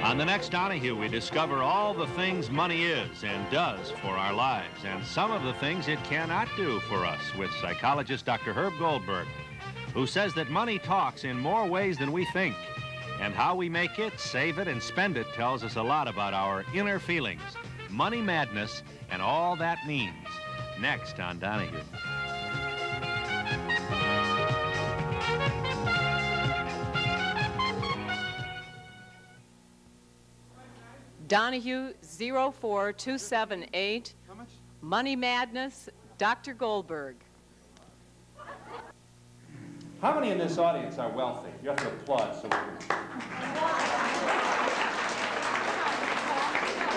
On the next Donahue, we discover all the things money is and does for our lives, and some of the things it cannot do for us, with psychologist Dr. Herb Goldberg, who says that money talks in more ways than we think, and how we make it, save it, and spend it tells us a lot about our inner feelings, money madness, and all that means. Next on Donahue. Donahue 04278, Money Madness, Dr. Goldberg. How many in this audience are wealthy? You have to applaud so we can...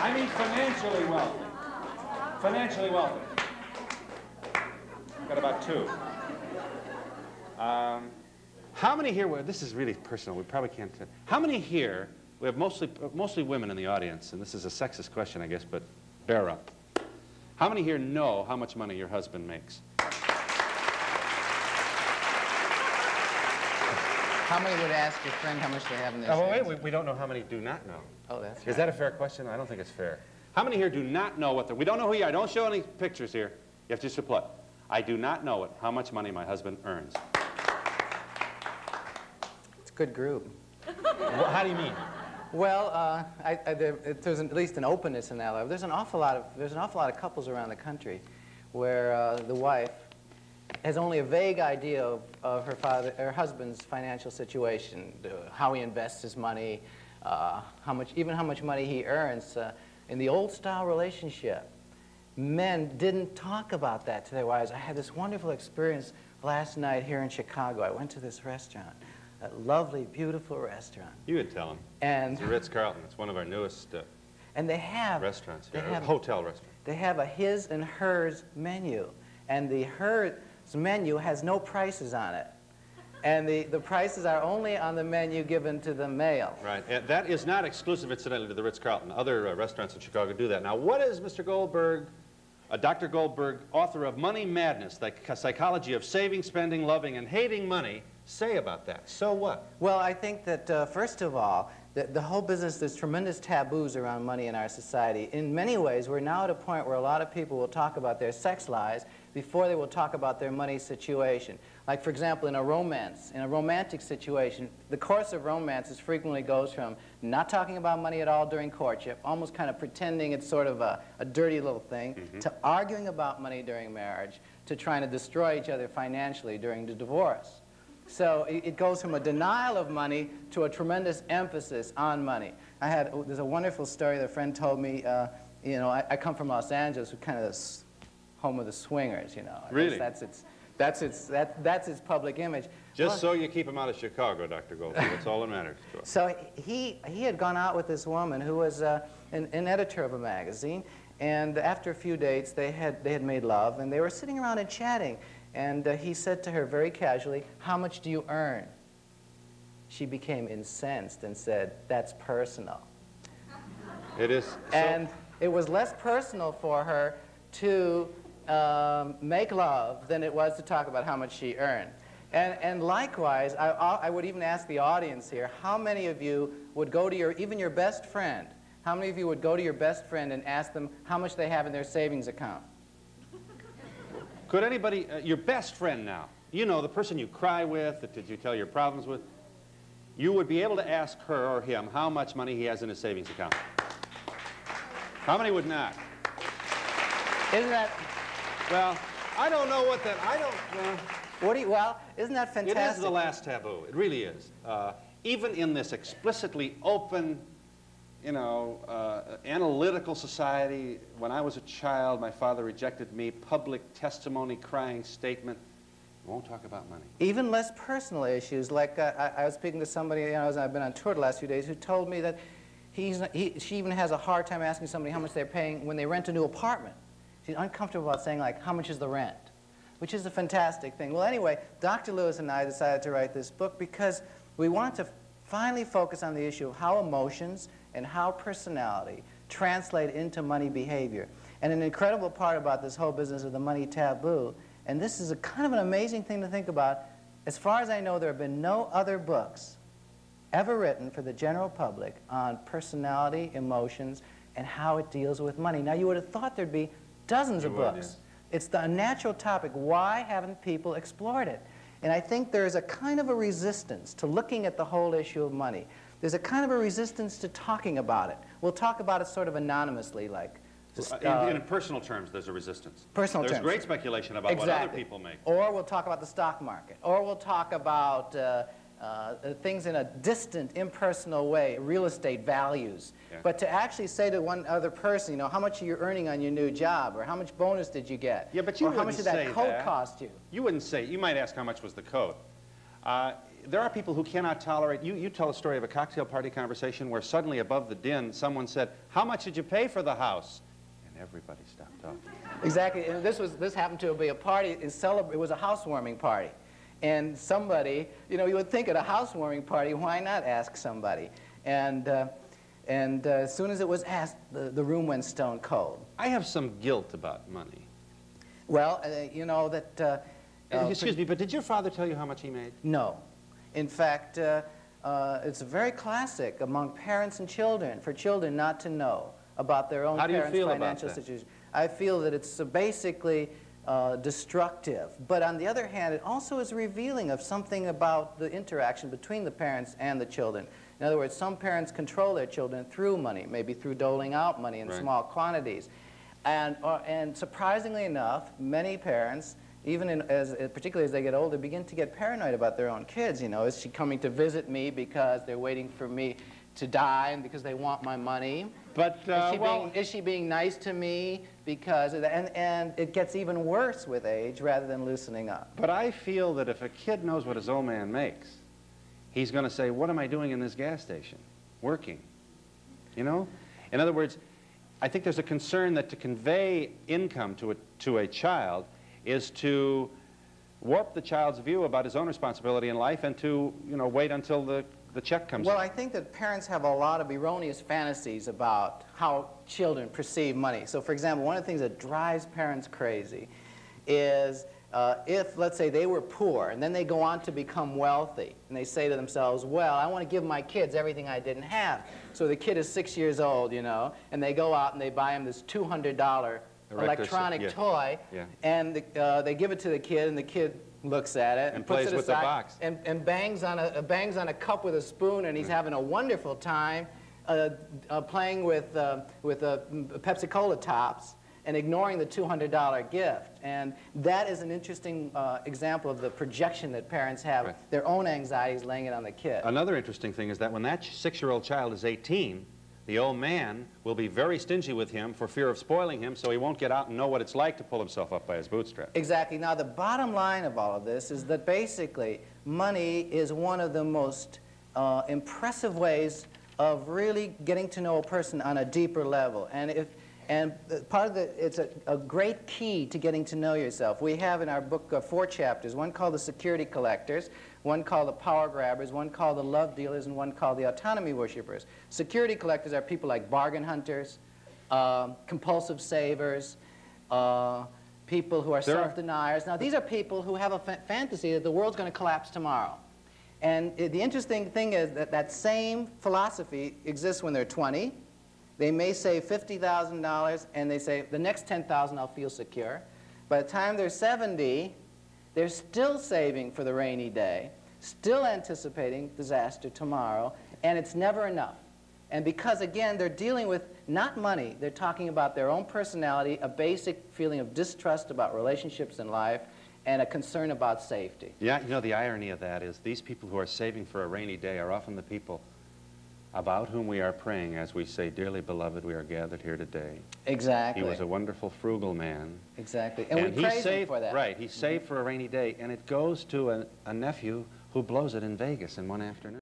I mean financially wealthy. Financially wealthy. Got about two. How many here, well, this is really personal, we probably can't tell. How many here, we have mostly women in the audience, and this is a sexist question, I guess, but bear up. How many here know how much money your husband makes? How many would ask your friend how much they have in their savings? Wait, we don't know how many do not know. Oh, that's right. Is that a fair question? I don't think it's fair. How many here do not know what we don't know who you are. Don't show any pictures here. You have to just apply. I do not know how much money my husband earns. It's a good group. Well, how do you mean? Well, there's at least an openness in that level. There's an awful lot of couples around the country where the wife has only a vague idea of her husband's financial situation, how he invests his money, even how much money he earns. In the old-style relationship, men didn't talk about that to their wives. I had this wonderful experience last night here in Chicago. I went to this restaurant, a lovely, beautiful restaurant. You would tell him. And it's a Ritz-Carlton. It's one of our newest and they have restaurants here, a hotel restaurant. They have a his and hers menu, and the hers menu has no prices on it. And the prices are only on the menu given to the male. Right. And that is not exclusive, incidentally, to the Ritz-Carlton. Other restaurants in Chicago do that. Now, what is Mr. Goldberg, Dr. Goldberg, author of Money Madness, the psychology of saving, spending, loving, and hating money, say about that? So what? Well, I think that, first of all, the whole business, there's tremendous taboos around money in our society. In many ways, we're now at a point where a lot of people will talk about their sex lives before they will talk about their money situation. Like, for example, in a romantic situation, the course of romances frequently goes from not talking about money at all during courtship, almost kind of pretending it's sort of a dirty little thing, to arguing about money during marriage, to trying to destroy each other financially during the divorce. So it goes from a denial of money to a tremendous emphasis on money. There's a wonderful story that a friend told me. You know, I come from Los Angeles, kind of this home of the swingers. You know, really, that's its public image. Just so you keep him out of Chicago, Dr. Goldberg. That's all that matters. So he had gone out with this woman who was an editor of a magazine, and after a few dates, they had made love, and they were sitting around and chatting. And he said to her very casually, "How much do you earn?" She became incensed and said, "That's personal." It is. And it was less personal for her to make love than it was to talk about how much she earned. And likewise, I would even ask the audience here, how many of you would go to even your best friend, how many of you would go to your best friend and ask them how much they have in their savings account? Could anybody, your best friend now, you know, the person you cry with, that you tell your problems with, you would be able to ask her or him how much money he has in his savings account? How many would not? Isn't that... Well, I don't know what that, well, isn't that fantastic? It is the last taboo. It really is. Even in this explicitly open, you know, analytical society, when I was a child, my father rejected me, public testimony, crying statement, won't talk about money. Even less personal issues, like I was speaking to somebody, you know, I've been on tour the last few days, who told me that she even has a hard time asking somebody how much they're paying when they rent a new apartment. She's uncomfortable about saying, like, how much is the rent? Which is a fantastic thing. Well, anyway, Dr. Lewis and I decided to write this book because we want to finally focus on the issue of how emotions and how personality translate into money behavior. And an incredible part about this whole business of the money taboo, and this is a kind of an amazing thing to think about, as far as I know, there have been no other books ever written for the general public on personality, emotions, and how it deals with money. Now, you would have thought there'd be dozens of books. It's the natural topic. Why haven't people explored it? And I think there's a kind of a resistance to looking at the whole issue of money. There's a kind of a resistance to talking about it. We'll talk about it sort of anonymously, like... in personal terms, there's a resistance. Personal terms. There's great speculation about what other people make. Or we'll talk about the stock market. Or we'll talk about things in a distant, impersonal way, real estate values. Yeah. But to actually say to one other person, you know, how much are you earning on your new job? Or how much bonus did you get? Yeah, but you or how much did that coat cost you? You wouldn't say. You might ask how much was the coat. There are people who cannot tolerate... You tell a story of a cocktail party conversation where suddenly above the din someone said, how much did you pay for the house? And everybody stopped talking. Exactly. And this happened to be a party. It was a housewarming party. And somebody, you know, you would think at a housewarming party, why not ask somebody? And as soon as it was asked, the room went stone cold. I have some guilt about money. Well, you know that... excuse me, but did your father tell you how much he made? No. In fact, it's very classic among parents and children, for children not to know about their own parents' financial situation. I feel that it's basically destructive. But on the other hand, it also is revealing of something about the interaction between the parents and the children. In other words, some parents control their children through money, maybe through doling out money in small quantities. And surprisingly enough, many parents, even particularly as they get older, begin to get paranoid about their own kids. You know, is she coming to visit me because they're waiting for me to die and because they want my money? But is she being nice to me because of that? And it gets even worse with age rather than loosening up. But I feel that if a kid knows what his old man makes, he's going to say, what am I doing in this gas station? Working. You know? In other words, I think there's a concern that to convey income to a child is to warp the child's view about his own responsibility in life and to, you know, wait until the check comes in. Well, I think that parents have a lot of erroneous fantasies about how children perceive money. So, for example, one of the things that drives parents crazy is if, let's say, they were poor and then they go on to become wealthy and they say to themselves, well, I want to give my kids everything I didn't have. So the kid is 6 years old, you know, and they go out and they buy him this $200 electronic toy, and they give it to the kid, and the kid looks at it and puts plays it with the box and bangs on a cup with a spoon, and he's having a wonderful time playing with Pepsi-Cola tops and ignoring the $200 gift. And that is an interesting example of the projection that parents have, their own anxieties laying it on the kid. Another interesting thing is that when that 6-year-old child is 18, the old man will be very stingy with him for fear of spoiling him, so he won't get out and know what it's like to pull himself up by his bootstraps. Exactly. Now, the bottom line of all of this is that basically money is one of the most impressive ways of really getting to know a person on a deeper level. And part of it's a great key to getting to know yourself. We have in our book 4 chapters, one called The Security Collectors, one called The Power Grabbers, one called The Love Dealers, and one called The Autonomy Worshippers. Security collectors are people like bargain hunters, compulsive savers, people who are self-deniers. Now, these are people who have a fantasy that the world's going to collapse tomorrow. And the interesting thing is that that same philosophy exists when they're 20. They may save $50,000, and they say, the next $10,000 I'll feel secure. By the time they're 70, they're still saving for the rainy day, still anticipating disaster tomorrow, and it's never enough. And because, again, they're dealing with not money, they're talking about their own personality, a basic feeling of distrust about relationships in life, and a concern about safety. Yeah, you know, the irony of that is these people who are saving for a rainy day are often the people about whom we are praying as we say, dearly beloved, we are gathered here today. Exactly. He was a wonderful, frugal man. Exactly. And we praise him for that. Right. He saved for a rainy day, and it goes to a nephew who blows it in Vegas in one afternoon.